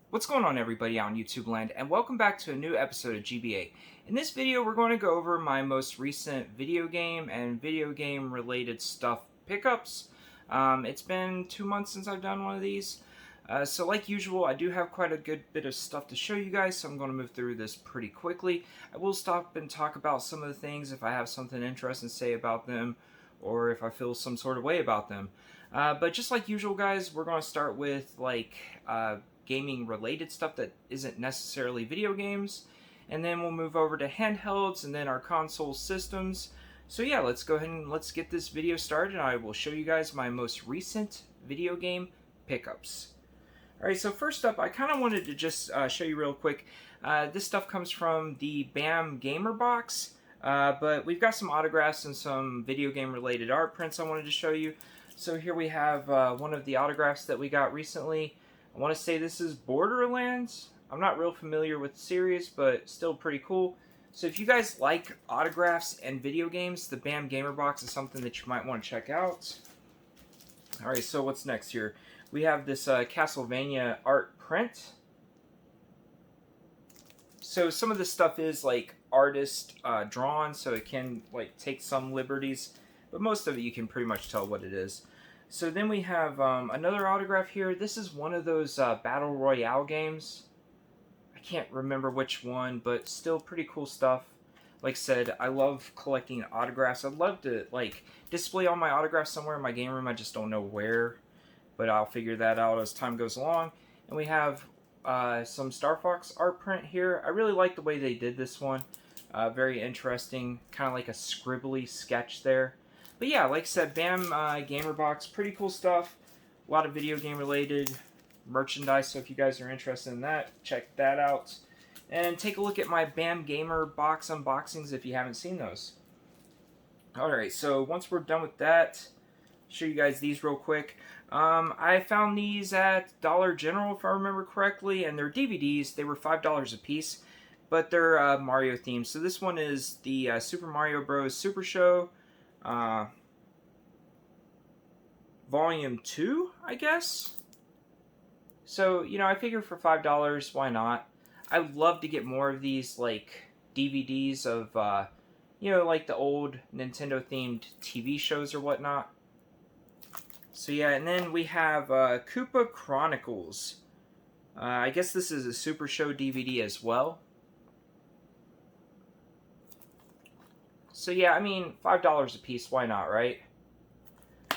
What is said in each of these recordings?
What's going on, everybody out in YouTube land, and welcome back to a new episode of GBA. In this video we're going to go over my most recent video game and video game related stuff pickups. It's been 2 months since I've done one of these, so like usual I do have quite a good bit of stuff to show you guys, so I'm going to move through this pretty quickly. I will stop and talk about some of the things if I have something interesting to say about them, or if I feel some sort of way about them. But just like usual, guys, we're going to start with gaming related stuff that isn't necessarily video games, and then we'll move over to handhelds and then our console systems. So yeah, let's go ahead and let's get this video started. I will show you guys my most recent video game pickups. Alright, so first up, I kind of wanted to just show you real quick. This stuff comes from the BAM Gamer box, but we've got some autographs and some video game related art prints I wanted to show you. So here we have one of the autographs that we got recently. I want to say this is Borderlands. I'm not real familiar with the series, but still pretty cool. So if you guys like autographs and video games, the BAM Gamer box is something that you might want to check out. Alright, so what's next here? We have this Castlevania art print. So some of this stuff is like artist drawn, so it can like take some liberties, but most of it you can pretty much tell what it is. So then we have another autograph here. This is one of those Battle Royale games. I can't remember which one, but still pretty cool stuff. Like I said, I love collecting autographs. I'd love to like display all my autographs somewhere in my game room. I just don't know where, but I'll figure that out as time goes along. And we have some Star Fox art print here. I really like the way they did this one. Very interesting, kind of like a scribbly sketch there. But yeah, like I said, BAM Gamer box, pretty cool stuff. A lot of video game related merchandise, so if you guys are interested in that, check that out. And take a look at my BAM Gamer box unboxings if you haven't seen those. Alright, so once we're done with that, show you guys these real quick. I found these at Dollar General, if I remember correctly, and they're DVDs. They were $5 a piece, but they're Mario themed. So this one is the Super Mario Bros. Super Show. Volume 2, I guess. So, you know, I figure for $5, why not? I would love to get more of these, like, DVDs of, you know, like the old Nintendo-themed TV shows or whatnot. So, yeah, and then we have Koopa Chronicles. I guess this is a Super Show DVD as well. So yeah, I mean, $5 a piece, why not, right?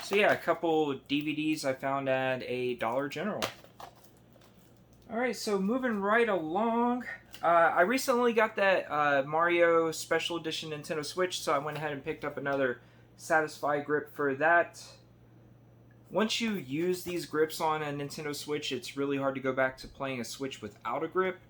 So yeah, a couple DVDs I found at a Dollar General. Alright, so moving right along, I recently got that Mario Special Edition Nintendo Switch, so I went ahead and picked up another Satisfy grip for that. Once you use these grips on a Nintendo Switch, it's really hard to go back to playing a Switch without a grip.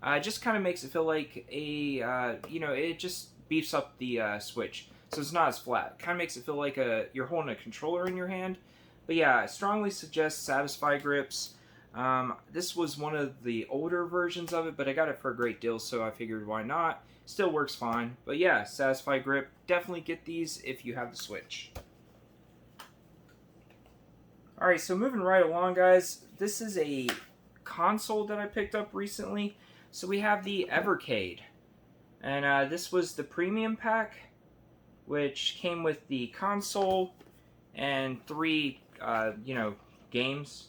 It just kind of makes it feel like a, you know, it just beefs up the Switch, so it's not as flat. Kind of makes it feel like you're holding a controller in your hand. But yeah, I strongly suggest Satisfy grips. This was one of the older versions of it, but I got it for a great deal, so I figured why not. Still works fine. But yeah, Satisfy grip. Definitely get these if you have the Switch. Alright, so moving right along, guys. This is a console that I picked up recently. So we have the Evercade. And this was the premium pack, which came with the console and 3, you know, games.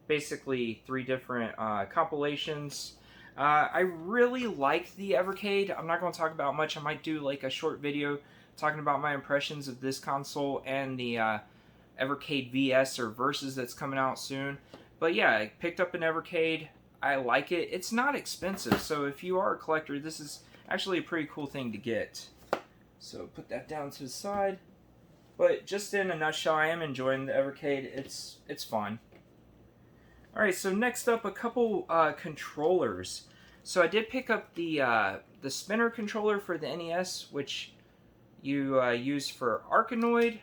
Basically 3 different compilations. I really like the Evercade. I'm not going to talk about much. I might do like a short video talking about my impressions of this console and the Evercade VS or Versus that's coming out soon. But yeah, I picked up an Evercade. I like it. It's not expensive, so if you are a collector, this is actually a pretty cool thing to get. So put that down to the side. But just in a nutshell, I am enjoying the Evercade. It's fun. Alright, so next up, a couple controllers. So I did pick up the spinner controller for the NES, which you use for Arkanoid.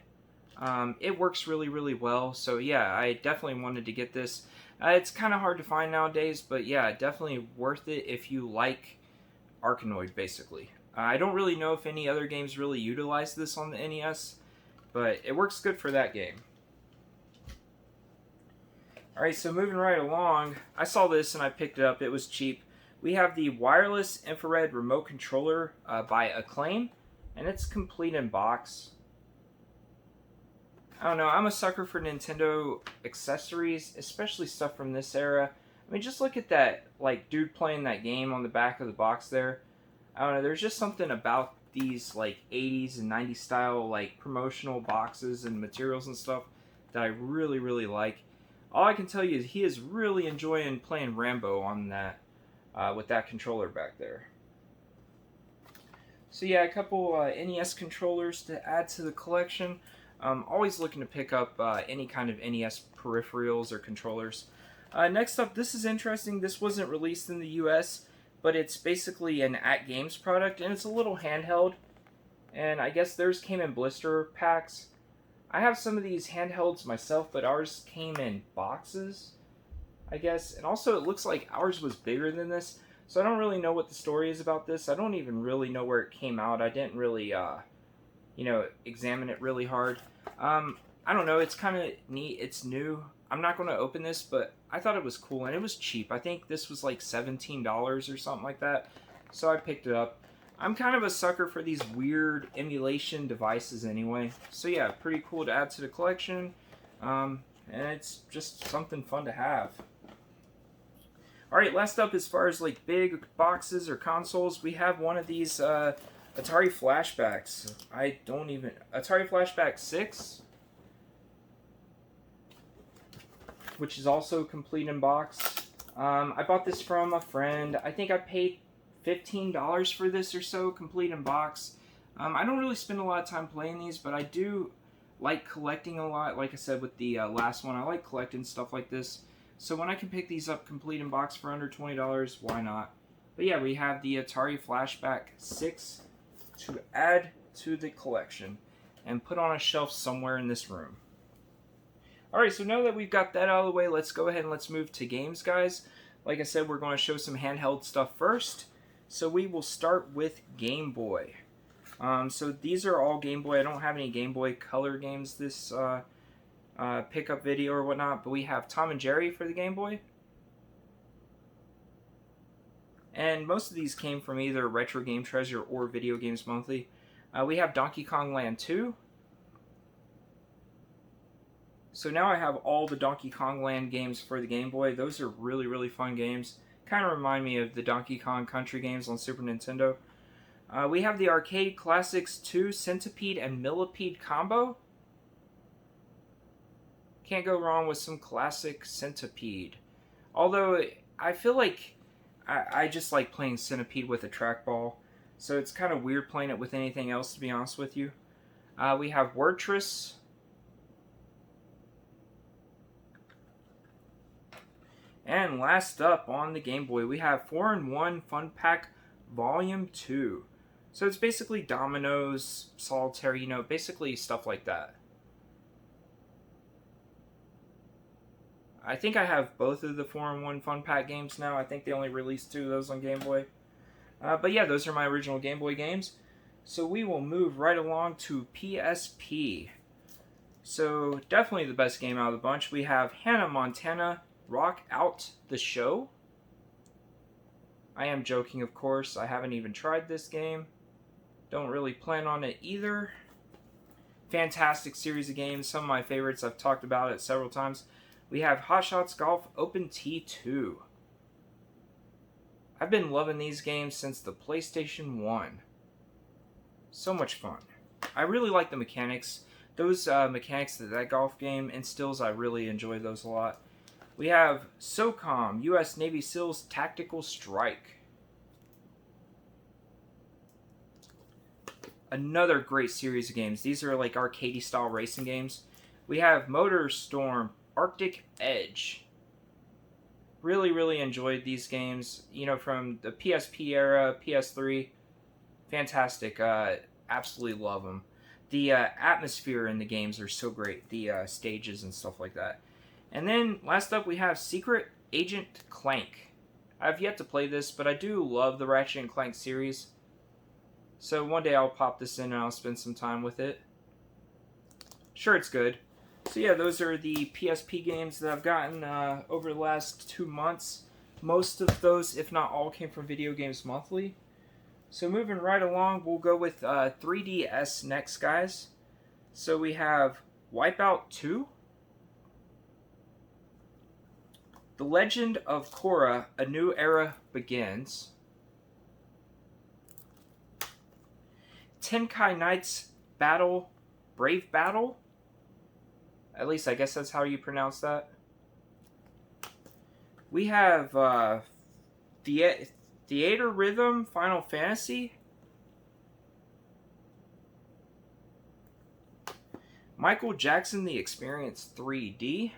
It works really, really well. So yeah, I definitely wanted to get this. It's kind of hard to find nowadays, but yeah, definitely worth it if you like Arkanoid, basically. I don't really know if any other games really utilize this on the NES, but it works good for that game. Alright, so moving right along, I saw this and I picked it up. It was cheap. We have the wireless infrared remote controller by Acclaim, and it's complete in box. I don't know, I'm a sucker for Nintendo accessories, especially stuff from this era. I mean, just look at that, like, dude playing that game on the back of the box there. I don't know, there's just something about these, like, 80s and 90s style, like, promotional boxes and materials and stuff that I really, really like. All I can tell you is he is really enjoying playing Rambo on that, with that controller back there. So yeah, a couple NES controllers to add to the collection. Always looking to pick up any kind of NES peripherals or controllers. Next up, this is interesting. This wasn't released in the US, but it's basically an At Games product, and it's a little handheld. And I guess theirs came in blister packs. I have some of these handhelds myself, but ours came in boxes, I guess. And also, it looks like ours was bigger than this, so I don't really know what the story is about this. I don't even really know where it came out. I didn't really, examine it really hard. I don't know. It's kind of neat. It's new. I'm not going to open this, but I thought it was cool, and it was cheap. I think this was like $17 or something like that, so I picked it up. I'm kind of a sucker for these weird emulation devices anyway, so yeah, pretty cool to add to the collection, and it's just something fun to have. Alright, last up, as far as like big boxes or consoles, we have one of these Atari Flashbacks. Atari Flashback 6, which is also complete in box. I bought this from a friend. I think I paid $15 for this or so, complete in box. I don't really spend a lot of time playing these, but I do like collecting a lot. Like I said with the last one, I like collecting stuff like this. So when I can pick these up complete in box for under $20, why not? But yeah, we have the Atari Flashback 6 to add to the collection and put on a shelf somewhere in this room. Alright, so now that we've got that out of the way, let's go ahead and let's move to games, guys. Like I said, we're going to show some handheld stuff first. So we will start with Game Boy. So these are all Game Boy. I don't have any Game Boy Color games this pickup video or whatnot, but we have Tom and Jerry for the Game Boy. And most of these came from either Retro Game Treasure or Video Games Monthly. We have Donkey Kong Land 2. So now I have all the Donkey Kong Land games for the Game Boy. Those are really, really fun games. Kind of remind me of the Donkey Kong Country games on Super Nintendo. We have the Arcade Classics 2 Centipede and Millipede combo. Can't go wrong with some classic Centipede. Although, I feel like I just like playing Centipede with a trackball. So it's kind of weird playing it with anything else, to be honest with you. We have Wordtress. And last up on the Game Boy, we have 4-in-1 Fun Pack Volume 2. So it's basically dominoes, solitaire, basically stuff like that. I think I have both of the 4-in-1 Fun Pack games now. I think they only released 2 of those on Game Boy. But yeah, those are my original Game Boy games. So we will move right along to PSP. So definitely the best game out of the bunch. We have Hannah Montana Rock Out the Show. I am joking, of course. I haven't even tried this game. Don't really plan on it either. Fantastic series of games. Some of my favorites. I've talked about it several times. We have Hot Shots Golf Open T2. I've been loving these games since the PlayStation 1. So much fun. I really like the mechanics. Those mechanics that golf game instills, I really enjoy those a lot. We have SOCOM, U.S. Navy SEALs Tactical Strike. Another great series of games. These are like arcadey style racing games. We have MotorStorm Arctic Edge. Really, really enjoyed these games. From the PSP era, PS3. Fantastic. Absolutely love them. The atmosphere in the games are so great. The stages and stuff like that. And then, last up, we have Secret Agent Clank. I've yet to play this, but I do love the Ratchet & Clank series. So one day I'll pop this in and I'll spend some time with it. Sure, it's good. So yeah, those are the PSP games that I've gotten over the last 2 months. Most of those, if not all, came from Video Games Monthly. So moving right along, we'll go with 3DS next, guys. So we have Wipeout 2, The Legend of Korra, A New Era Begins, Tenkai Knights Battle, Brave Battle. At least I guess that's how you pronounce that. We have Theater Rhythm Final Fantasy, Michael Jackson The Experience 3D,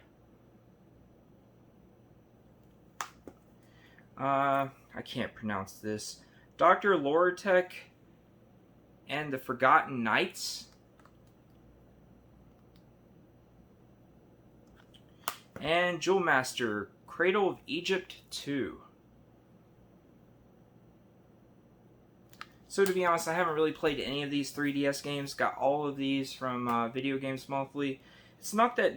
I can't pronounce this, Dr. Loretech and the Forgotten Knights, and Jewel Master Cradle of Egypt 2. So to be honest, I haven't really played any of these 3DS games. Got all of these from Video Games Monthly. It's not that,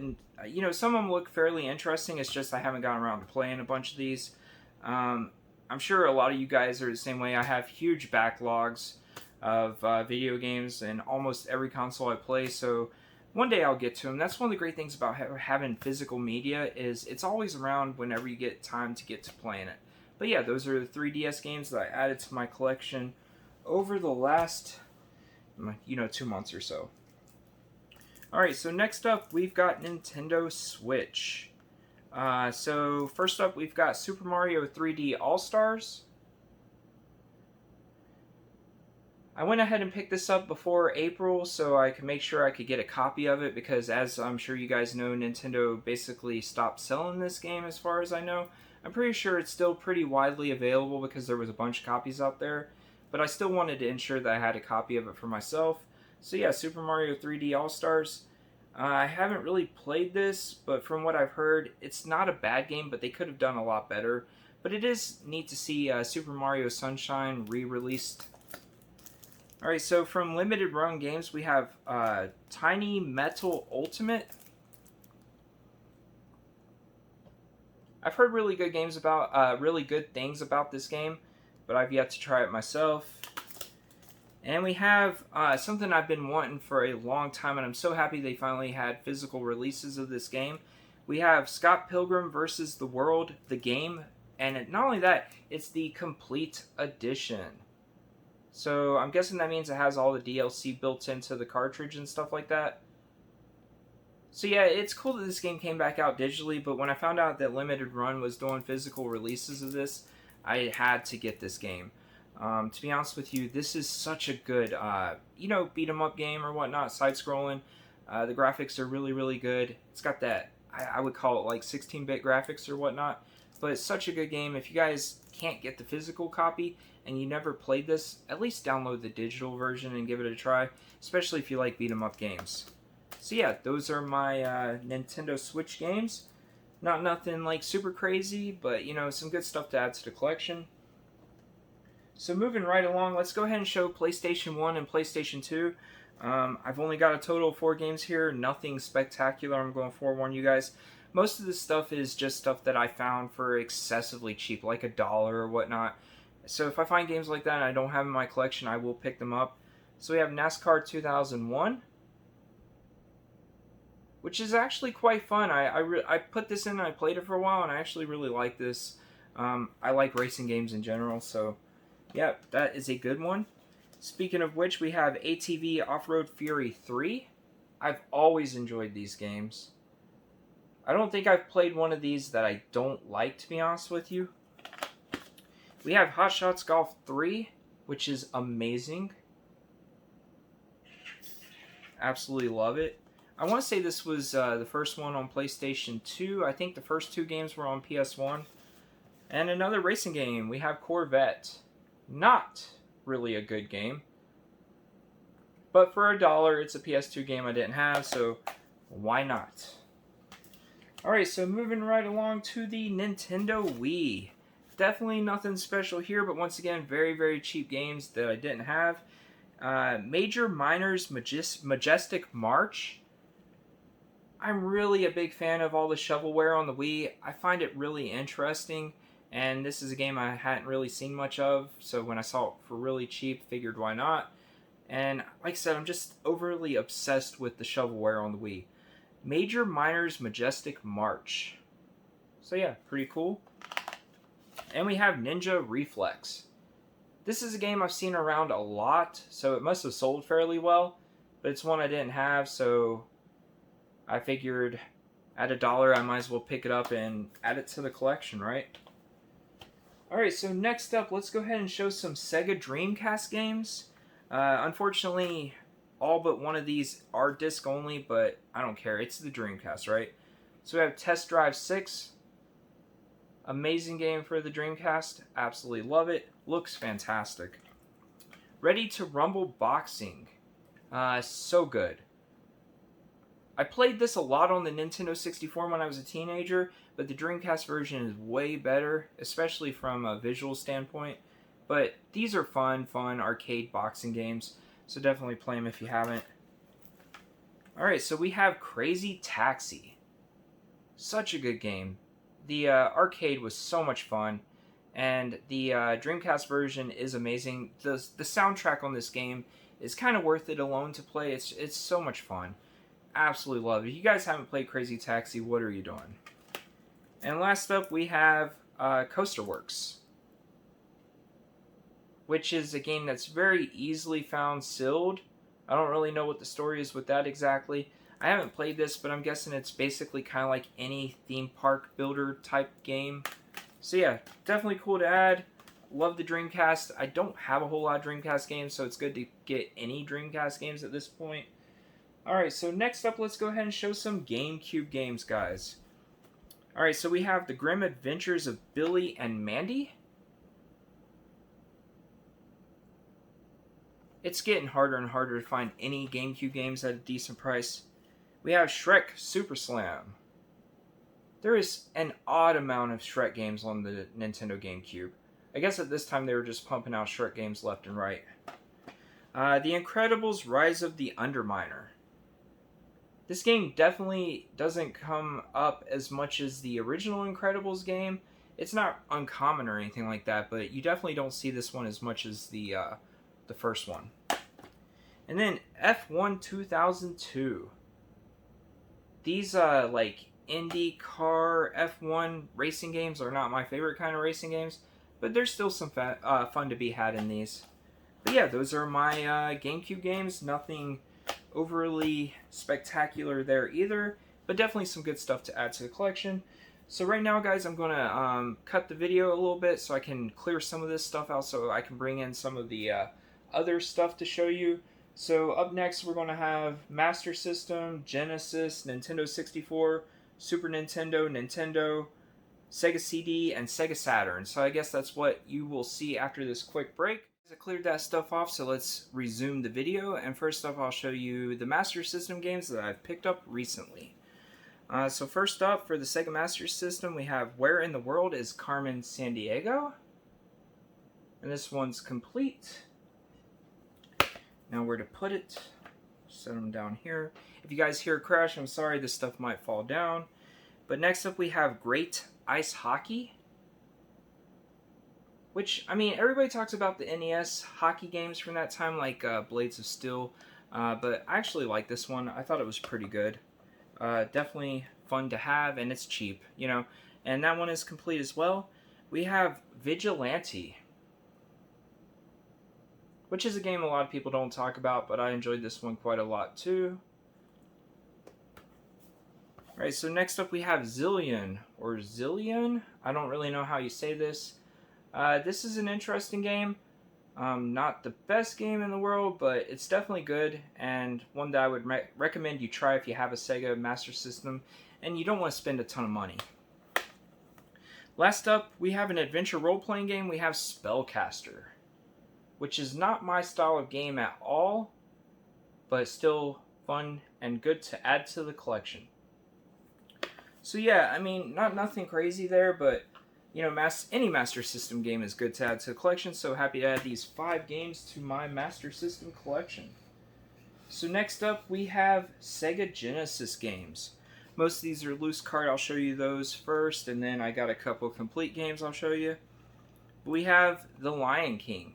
some of them look fairly interesting. It's just I haven't gotten around to playing a bunch of these. I'm sure a lot of you guys are the same way. I have huge backlogs of video games and almost every console I play, so one day I'll get to them. That's one of the great things about having physical media is it's always around whenever you get time to get to playing it. But yeah, those are the 3DS games that I added to my collection over the last, 2 months or so. Alright, so next up we've got Nintendo Switch. So first up we've got Super Mario 3D All-Stars. I went ahead and picked this up before April so I could make sure I could get a copy of it because as I'm sure you guys know, Nintendo basically stopped selling this game as far as I know. I'm pretty sure it's still pretty widely available because there was a bunch of copies out there, but I still wanted to ensure that I had a copy of it for myself. So yeah, Super Mario 3D All-Stars. I haven't really played this, but from what I've heard, it's not a bad game, but they could have done a lot better. But it is neat to see Super Mario Sunshine re-released. Alright, so from Limited Run Games, we have Tiny Metal Ultimate. I've heard really good things about this game, but I've yet to try it myself. And we have something I've been wanting for a long time, and I'm so happy they finally had physical releases of this game. We have Scott Pilgrim vs. the World, the game, and not only that, it's the complete edition. So I'm guessing that means it has all the DLC built into the cartridge and stuff like that. So yeah, it's cool that this game came back out digitally, but when I found out that Limited Run was doing physical releases of this, I had to get this game. To be honest with you, this is such a good, beat 'em up game or whatnot, side-scrolling. The graphics are really, really good. It's got that, I would call it like 16-bit graphics or whatnot, but it's such a good game. If you guys can't get the physical copy and you never played this, at least download the digital version and give it a try, especially if you like beat 'em up games. So yeah, those are my Nintendo Switch games. Nothing like super crazy, but some good stuff to add to the collection. So moving right along, let's go ahead and show PlayStation 1 and PlayStation 2. I've only got a total of 4 games here, nothing spectacular. I'm going to forewarn you guys. Most of this stuff is just stuff that I found for excessively cheap, like $1 or whatnot. So if I find games like that and I don't have them in my collection, I will pick them up. So we have NASCAR 2001, which is actually quite fun. I put this in and I played it for a while, and I actually really like this. I like racing games in general, so yeah, that is a good one. Speaking of which, we have ATV Off-Road Fury 3. I've always enjoyed these games. I don't think I've played one of these that I don't like, to be honest with you. We have Hot Shots Golf 3, which is amazing. Absolutely love it. I want to say this was the first one on PlayStation 2. I think the first 2 games were on PS1. And another racing game, we have Corvette. Not really a good game. But for $1, it's a PS2 game I didn't have, so why not? Alright, so moving right along to the Nintendo Wii. Definitely nothing special here, but once again, very, very cheap games that I didn't have. Major Minors Majestic March. I'm really a big fan of all the shovelware on the Wii. I find it really interesting, and this is a game I hadn't really seen much of, so when I saw it for really cheap, figured why not. And like I said, I'm just overly obsessed with the shovelware on the Wii. Major Minor's Majestic March. So yeah, pretty cool. And we have Ninja Reflex. This is a game I've seen around a lot, so it must have sold fairly well, but it's one I didn't have, so I figured at $1 I might as well pick it up and add it to the collection, right? Alright, so next up, let's go ahead and show some Sega Dreamcast games. Unfortunately, all but one of these are disc only, but I don't care. It's the Dreamcast, right? So we have Test Drive 6. Amazing game for the Dreamcast. Absolutely love it. Looks fantastic. Ready to Rumble Boxing. So good. I played this a lot on the Nintendo 64 when I was a teenager, but the Dreamcast version is way better, especially from a visual standpoint. But these are fun arcade boxing games, so definitely play them if you haven't. Alright, so we have Crazy Taxi. Such a good game. The arcade was so much fun, and the Dreamcast version is amazing. The soundtrack on this game is kind of worth it alone to play. It's so much fun. Absolutely love it. If you guys haven't played Crazy Taxi, what are you doing? And last up, we have Coaster Works, which is a game that's very easily found sealed. I don't really know what the story is with that exactly. I haven't played this, but I'm guessing it's basically kind of like any theme park builder type game. So yeah, definitely cool to add. Love the Dreamcast. I don't have a whole lot of Dreamcast games, so it's good to get any Dreamcast games at this point. Alright, so next up, let's go ahead and show some GameCube games, guys. Alright, so we have The Grim Adventures of Billy and Mandy. It's getting harder and harder to find any GameCube games at a decent price. We have Shrek Super Slam. There is an odd amount of Shrek games on the Nintendo GameCube. I guess at this time they were just pumping out Shrek games left and right. The Incredibles Rise of the Underminer. This game definitely doesn't come up as much as the original Incredibles game. It's not uncommon or anything like that, but you definitely don't see this one as much as the first one. And then F1 2002. These like IndyCar F1 racing games are not my favorite kind of racing games, but there's still some fun to be had in these. But yeah, those are my GameCube games. Nothing overly spectacular there either, but definitely some good stuff to add to the collection. So right now, guys, I'm going to cut the video a little bit so I can clear some of this stuff out so I can bring in some of the other stuff to show you. So up next, we're going to have Master System, Genesis, Nintendo 64, Super Nintendo, Nintendo, Sega CD, and Sega Saturn. So I guess that's what you will see after this quick break. I cleared that stuff off, so let's resume the video. And first off, I'll show you the Master System games that I've picked up recently. So first up, for the Sega Master System, we have Where in the World is Carmen Sandiego? And this one's complete. Now where to put it, set them down here. If you guys hear a crash, I'm sorry, this stuff might fall down. But next up we have Great Ice Hockey. Which, I mean, everybody talks about the NES hockey games from that time, like Blades of Steel. But I actually like this one. I thought it was pretty good. Definitely fun to have, and it's cheap, you know. And that one is complete as well. We have Vigilante, which is a game a lot of people don't talk about, but I enjoyed this one quite a lot too. Alright, so next up we have Zillion, or Zillion. I don't really know how you say this. This is an interesting game. Not the best game in the world, but it's definitely good, and one that I would recommend you try if you have a Sega Master System, and you don't want to spend a ton of money. Last up, we have an adventure role-playing game. We have Spellcaster, which is not my style of game at all, but still fun and good to add to the collection. So yeah, I mean, nothing crazy there, but you know, any Master System game is good to add to the collection, so happy to add these 5 games to my Master System collection. So next up, we have Sega Genesis games. Most of these are loose card. I'll show you those first, and then I got a couple complete games I'll show you. We have The Lion King.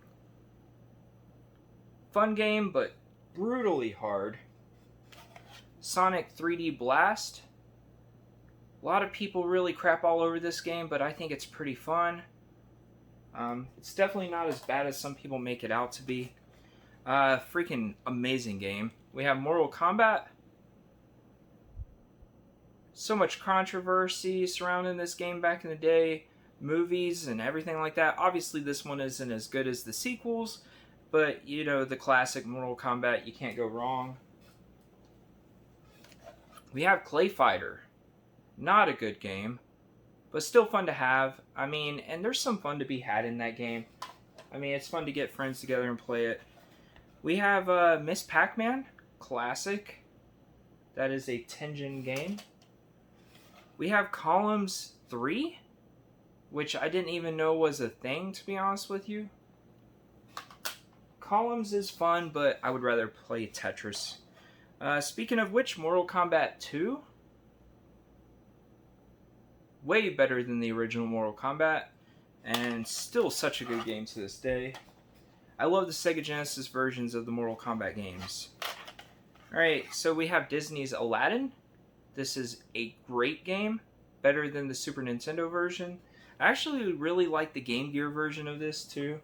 Fun game, but brutally hard. Sonic 3D Blast. A lot of people really crap all over this game, but I think it's pretty fun. It's definitely not as bad as some people make it out to be. Freaking amazing game. We have Mortal Kombat. So much controversy surrounding this game back in the day. Movies and everything like that. Obviously this one isn't as good as the sequels, but you know, the classic Mortal Kombat, you can't go wrong. We have Clay Fighter. Not a good game, but still fun to have. I mean, and there's some fun to be had in that game. I mean, it's fun to get friends together and play it. We have Miss Pac-Man, classic. That is a Tengen game. We have Columns 3, which I didn't even know was a thing, to be honest with you. Columns is fun, but I would rather play Tetris. Speaking of which, Mortal Kombat 2. Way better than the original Mortal Kombat, and still such a good game to this day. I love the Sega Genesis versions of the Mortal Kombat games. Alright, so we have Disney's Aladdin. This is a great game, better than the Super Nintendo version. I actually really like the Game Gear version of this too.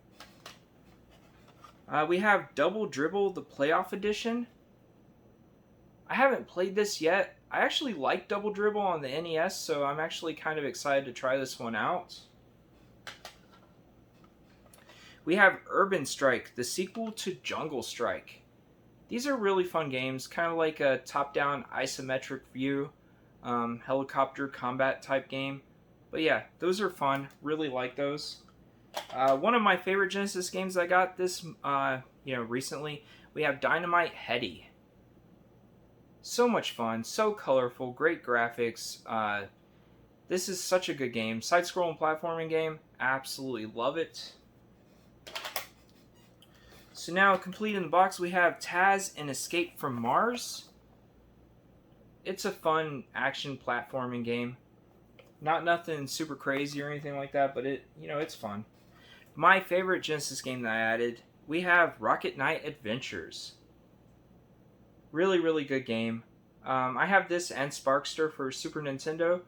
We have Double Dribble, the Playoff Edition. I haven't played this yet. I actually like Double Dribble on the NES, so I'm actually kind of excited to try this one out. We have Urban Strike, the sequel to Jungle Strike. These are really fun games, kind of like a top-down isometric view, helicopter combat type game. But yeah, those are fun. Really like those. One of my favorite Genesis games I got this, recently, we have Dynamite Headdy. So much fun, so colorful, great graphics. This is such a good game. Side-scrolling platforming game, absolutely love it. So now, complete in the box, we have Taz and Escape from Mars. It's a fun action platforming game. Not nothing super crazy or anything like that, but it's fun. My favorite Genesis game that I added, we have Rocket Knight Adventures. Really, really good game. I have this and Sparkster for Super Nintendo.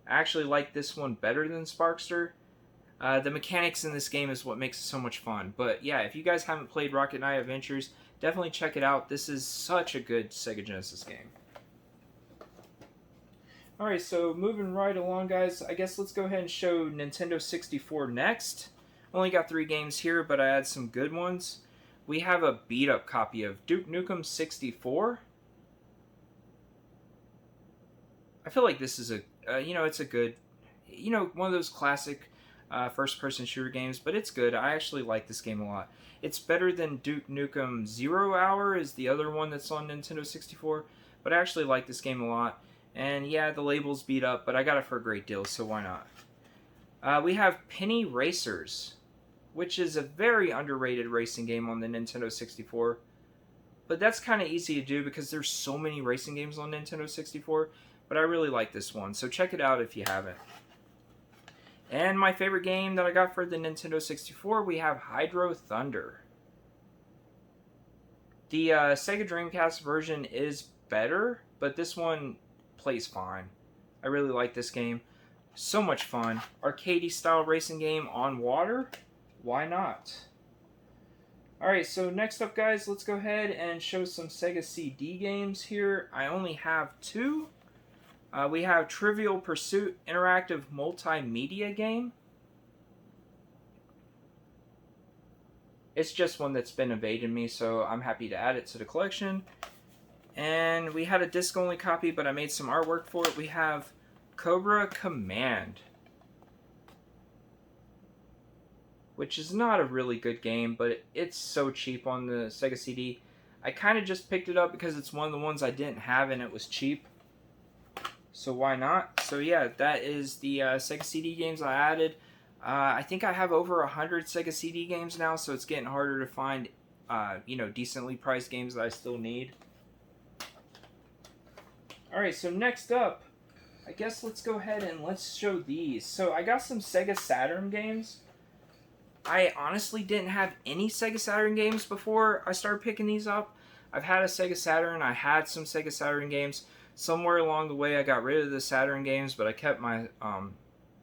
I actually like this one better than Sparkster. The mechanics in this game is what makes it so much fun. But yeah, if you guys haven't played Rocket Knight Adventures, definitely check it out. This is such a good Sega Genesis game. Alright, so moving right along, guys, I guess let's go ahead and show Nintendo 64 next. Only got 3 games here, but I had some good ones. We have a beat-up copy of Duke Nukem 64. I feel like this is it's a good, one of those classic first-person shooter games, but it's good. I actually like this game a lot. It's better than Duke Nukem 0 Hour is the other one that's on Nintendo 64, but I actually like this game a lot. And yeah, the label's beat up, but I got it for a great deal, so why not? We have Penny Racers, which is a very underrated racing game on the Nintendo 64. But that's kind of easy to do because there's so many racing games on Nintendo 64, but I really like this one, so check it out if you haven't. And my favorite game that I got for the Nintendo 64, we have Hydro Thunder. The Sega Dreamcast version is better, but this one plays fine. I really like this game. So much fun. Arcadey style racing game on water. Why not? Alright, so next up, guys, let's go ahead and show some Sega CD games here. I only have 2. We have Trivial Pursuit Interactive Multimedia Game. It's just one that's been evading me, so I'm happy to add it to the collection. And we had a disc-only copy, but I made some artwork for it. We have Cobra Command, which is not a really good game, but it's so cheap on the Sega CD. I kind of just picked it up because it's one of the ones I didn't have and it was cheap. So why not? So yeah, that is the Sega CD games I added. I think I have over 100 Sega CD games now, so it's getting harder to find, decently priced games that I still need. Alright, so next up, I guess let's go ahead and let's show these. So I got some Sega Saturn games. I honestly didn't have any Sega Saturn games before I started picking these up. I've had a Sega Saturn. I had some Sega Saturn games. Somewhere along the way I got rid of the Saturn games, but I kept my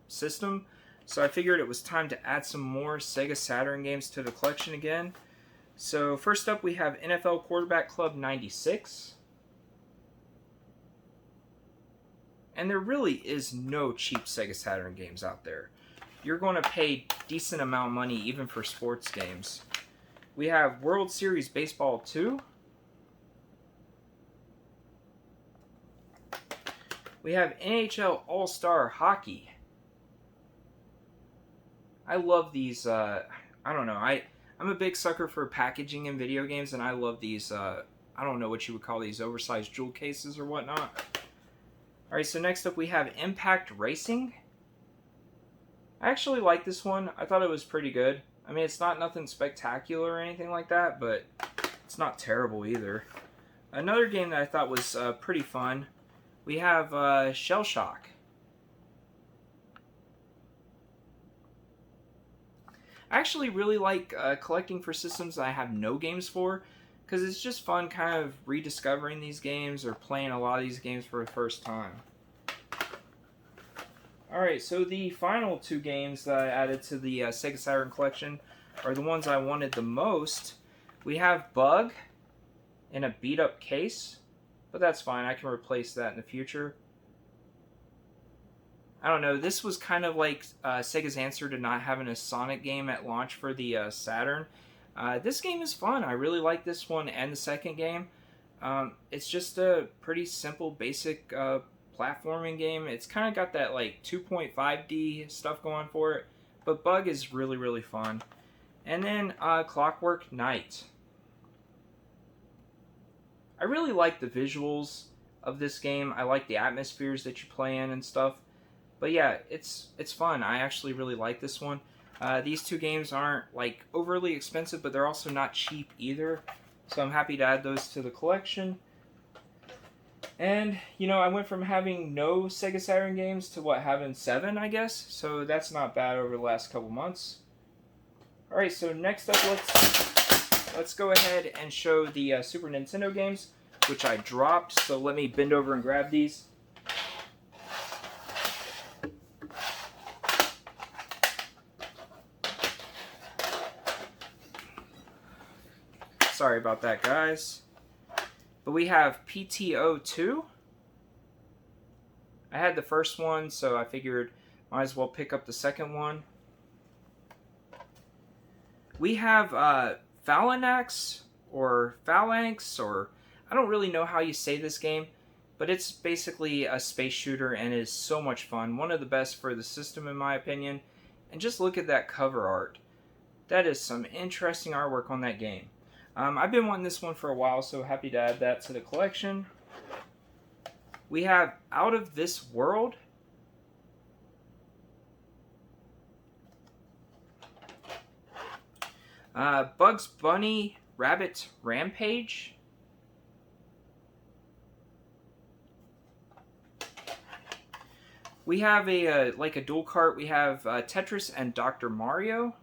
system. So I figured it was time to add some more Sega Saturn games to the collection again. So first up we have NFL Quarterback Club 96. And there really is no cheap Sega Saturn games out there. You're going to pay decent amount of money even for sports games. We have World Series Baseball 2. We have NHL All-Star Hockey. I love these, I don't know, I'm a big sucker for packaging in video games, and I love these, I don't know what you would call these, oversized jewel cases or whatnot. Alright, so next up we have Impact Racing. I actually like this one. I thought it was pretty good. I mean, it's not nothing spectacular or anything like that, but it's not terrible either. Another game that I thought was pretty fun, we have Shell Shock. I actually really like collecting for systems that I have no games for, because it's just fun kind of rediscovering these games or playing a lot of these games for the first time. Alright, so the final two games that I added to the Sega Saturn collection are the ones I wanted the most. We have Bug in a beat-up case, but that's fine. I can replace that in the future. I don't know, this was kind of like Sega's answer to not having a Sonic game at launch for the Saturn. This game is fun. I really like this one and the second game. It's just a pretty simple, basic platforming game. It's kind of got that like 2.5D stuff going for it, but Bug is really, really fun. And then Clockwork Knight. I really like the visuals of this game. I like the atmospheres that you play in and stuff. But yeah, it's fun. I actually really like this one. These two games aren't like overly expensive, but they're also not cheap either. So I'm happy to add those to the collection. And, you know, I went from having no Sega Saturn games to having 7, I guess. So that's not bad over the last couple months. Alright, so next up, let's go ahead and show the Super Nintendo games, which I dropped. So let me bend over and grab these. Sorry about that, guys. But we have PTO 2. I had the first one, so I figured might as well pick up the second one. We have Phalanx, or Phalanx, or I don't really know how you say this game, but it's basically a space shooter and is so much fun. One of the best for the system, in my opinion. And just look at that cover art. That is some interesting artwork on that game. I've been wanting this one for a while, so happy to add that to the collection. We have Out of This World. Bugs Bunny Rabbit Rampage. We have a dual cart. We have Tetris and Dr. Mario,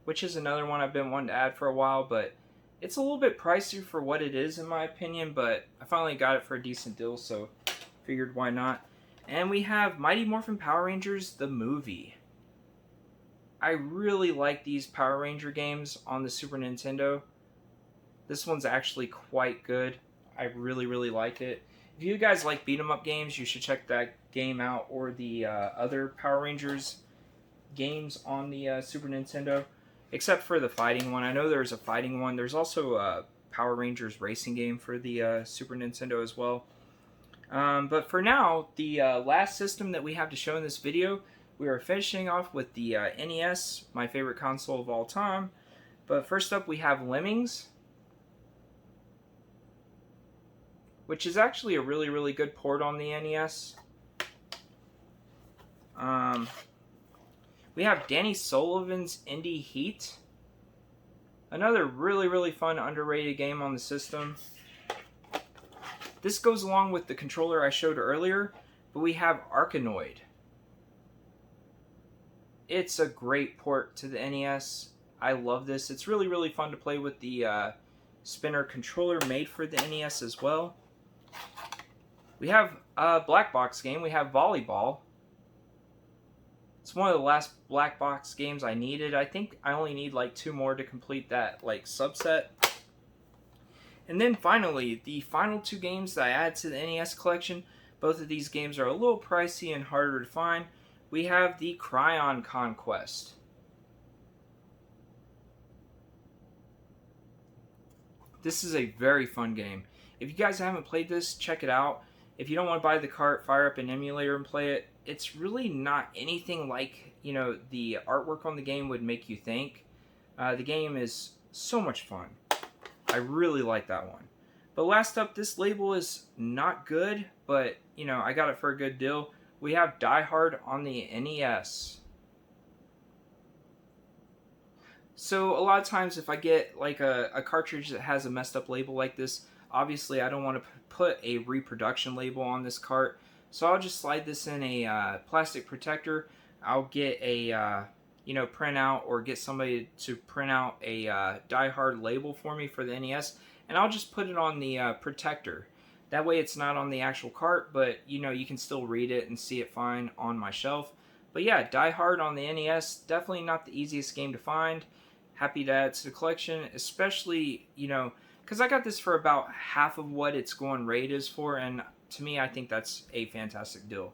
which is another one I've been wanting to add for a while, but it's a little bit pricey for what it is, in my opinion, but I finally got it for a decent deal, so figured why not. And we have Mighty Morphin Power Rangers, the movie. I really like these Power Ranger games on the Super Nintendo. This one's actually quite good. I really, really like it. If you guys like beat-em-up games, you should check that game out, or the other Power Rangers games on the Super Nintendo. Except for the fighting one. I know there's a fighting one. There's also a Power Rangers racing game for the Super Nintendo as well. But for now, the last system that we have to show in this video, we are finishing off with the NES, my favorite console of all time. But first up, we have Lemmings, which is actually a really, really good port on the NES. We have Danny Sullivan's Indie Heat. Another really, really fun, underrated game on the system. This goes along with the controller I showed earlier, but we have Arkanoid. It's a great port to the NES. I love this. It's really, really fun to play with the spinner controller made for the NES as well. We have a black box game. We have Volleyball. It's one of the last black box games I needed. I think I only need like 2 more to complete that like subset. And then finally, the final 2 games that I added to the NES collection. Both of these games are a little pricey and harder to find. We have the Cryon Conquest. This is a very fun game. If you guys haven't played this, check it out. If you don't want to buy the cart, fire up an emulator and play it. It's really not anything like, you know, the artwork on the game would make you think. The game is so much fun. I really like that one. But last up, this label is not good, but, you know, I got it for a good deal. We have Die Hard on the NES. So a lot of times if I get like a cartridge that has a messed up label like this, obviously I don't want to put a reproduction label on this cart. So I'll just slide this in a plastic protector. I'll get a you know, printout or get somebody to print out a Die Hard label for me for the NES, and I'll just put it on the protector. That way it's not on the actual cart, but you know, you can still read it and see it fine on my shelf. But yeah, Die Hard on the NES, definitely not the easiest game to find. Happy to add it to the collection, especially, you know, because I got this for about half of what its going rate is for, and to me, I think that's a fantastic deal.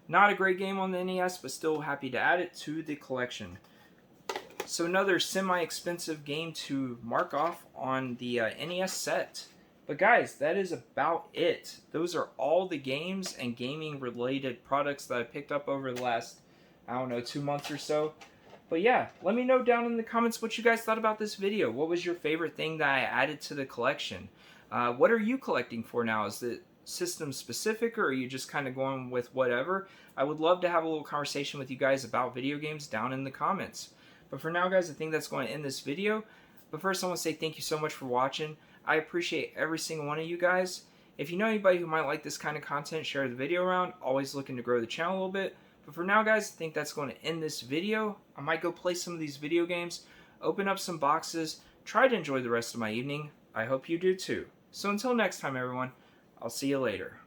Not a great game on the NES, but still happy to add it to the collection. So another semi-expensive game to mark off on the NES set. But guys, that is about it. Those are all the games and gaming related products that I picked up over the last, I don't know, 2 months or so. But yeah, let me know down in the comments what you guys thought about this video. What was your favorite thing that I added to the collection? What are you collecting for now? Is it system specific, or are you just kind of going with whatever? I would love to have a little conversation with you guys about video games down in the comments. But for now, guys, I think that's going to end this video. But first, I want to say thank you so much for watching. I appreciate every single one of you guys. If you know anybody who might like this kind of content, share the video around. Always looking to grow the channel a little bit. But for now, guys, I think that's going to end this video. I might go play some of these video games, open up some boxes, try to enjoy the rest of my evening. I hope you do too. So until next time, everyone, I'll see you later.